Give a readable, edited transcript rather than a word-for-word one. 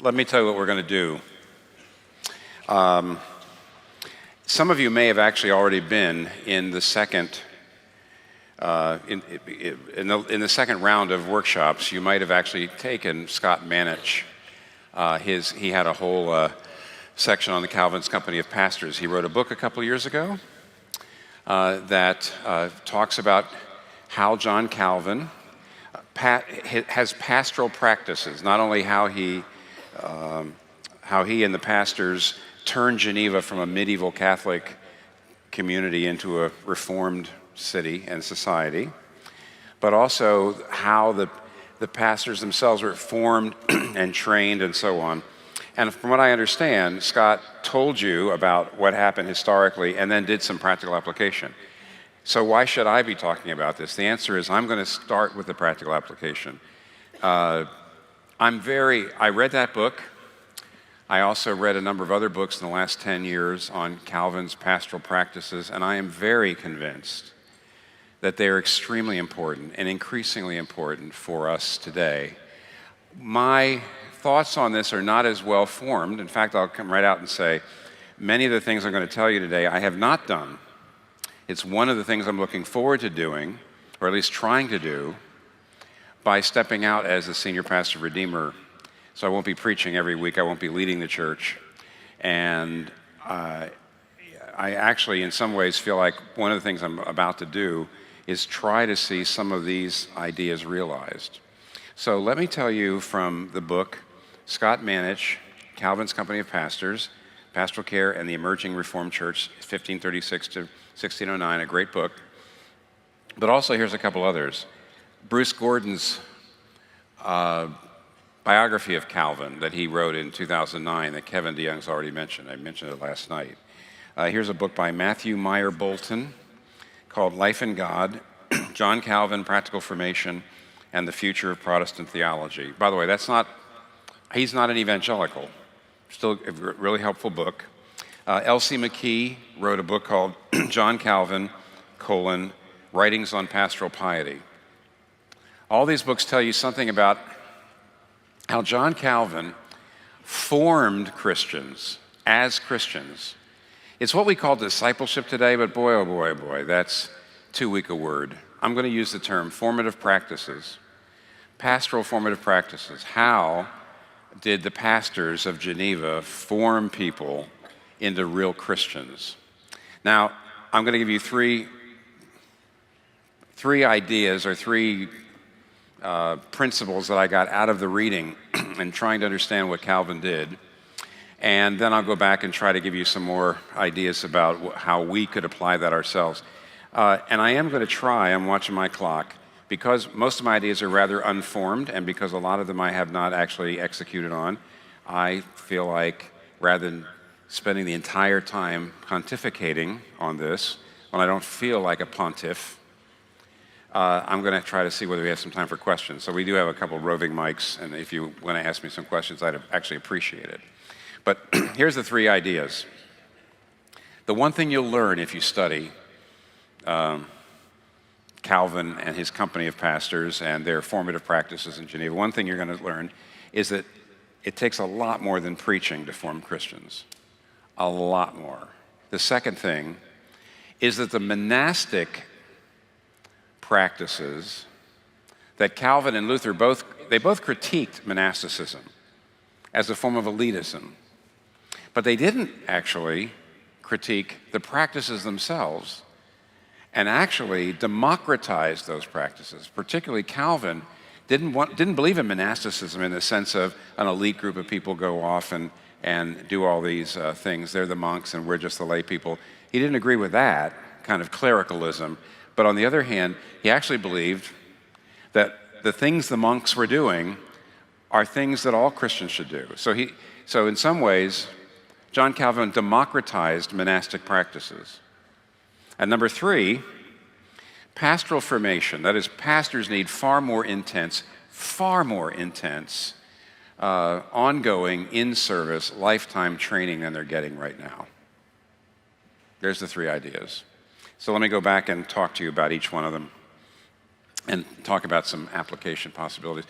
Let me tell you what we're going to do. Some of you may have actually already been in the second in the second round of workshops. You might have actually taken Scott Manetsch. He had a whole section on the Calvin's Company of Pastors. He wrote a book a couple years ago that talks about how John Calvin has pastoral practices, not only how he and the pastors turned Geneva from a medieval Catholic community into a reformed city and society, but also how the pastors themselves were formed and trained and so on. And from what I understand, Scott told you about what happened historically and then did some practical application. So why should I be talking about this? The answer is I'm going to start with the practical application. I read that book. I also read a number of other books in the last 10 years on Calvin's pastoral practices, and I am very convinced that they are extremely important and increasingly important for us today. My thoughts on this are not as well formed. In fact, I'll come right out and say, many of the things I'm going to tell you today I have not done. It's one of the things I'm looking forward to doing, or at least trying to do, by stepping out as the senior pastor of Redeemer. So I won't be preaching every week, I won't be leading the church. And I actually, in some ways, feel like one of the things I'm about to do is try to see some of these ideas realized. So let me tell you from the book, Scott Manetsch, Calvin's Company of Pastors, Pastoral Care and the Emerging Reformed Church, 1536 to 1609, a great book. But also, here's a couple others. Bruce Gordon's biography of Calvin that he wrote in 2009 that Kevin DeYoung's already mentioned. I mentioned it last night. Here's a book by Matthew Meyer Bolton called Life in God, John Calvin, Practical Formation, and the Future of Protestant Theology. By the way, he's not an evangelical. Still a really helpful book. L.C. McKee wrote a book called John Calvin, Writings on Pastoral Piety. All these books tell you something about how John Calvin formed Christians as Christians. It's what we call discipleship today, but boy, oh boy, oh boy, that's too weak a word. I'm going to use the term formative practices, pastoral formative practices. How did the pastors of Geneva form people into real Christians? Now, I'm going to give you three ideas or three principles that I got out of the reading and trying to understand what Calvin did. And then I'll go back and try to give you some more ideas about how we could apply that ourselves. And I am going to try, I'm watching my clock, because most of my ideas are rather unformed and because a lot of them I have not actually executed on, I feel like rather than spending the entire time pontificating on this, when I don't feel like a pontiff, I'm going to try to see whether we have some time for questions. So we do have a couple roving mics, and if you want to ask me some questions, I'd actually appreciate it. But here's the three ideas. The one thing you'll learn if you study Calvin and his company of pastors and their formative practices in Geneva, one thing you're going to learn is that it takes a lot more than preaching to form Christians. A lot more. The second thing is that the monastic practices that Calvin and Luther both critiqued monasticism as a form of elitism, but they didn't actually critique the practices themselves and actually democratized those practices. Particularly Calvin didn't believe in monasticism in the sense of an elite group of people go off and do all these things. They're the monks and we're just the lay people. He didn't agree with that kind of clericalism. But on the other hand, he actually believed that the things the monks were doing are things that all Christians should do. So in some ways, John Calvin democratized monastic practices. And number three, pastoral formation. That is, pastors need far more intense, ongoing, in-service, lifetime training than they're getting right now. There's the three ideas. So let me go back and talk to you about each one of them and talk about some application possibilities.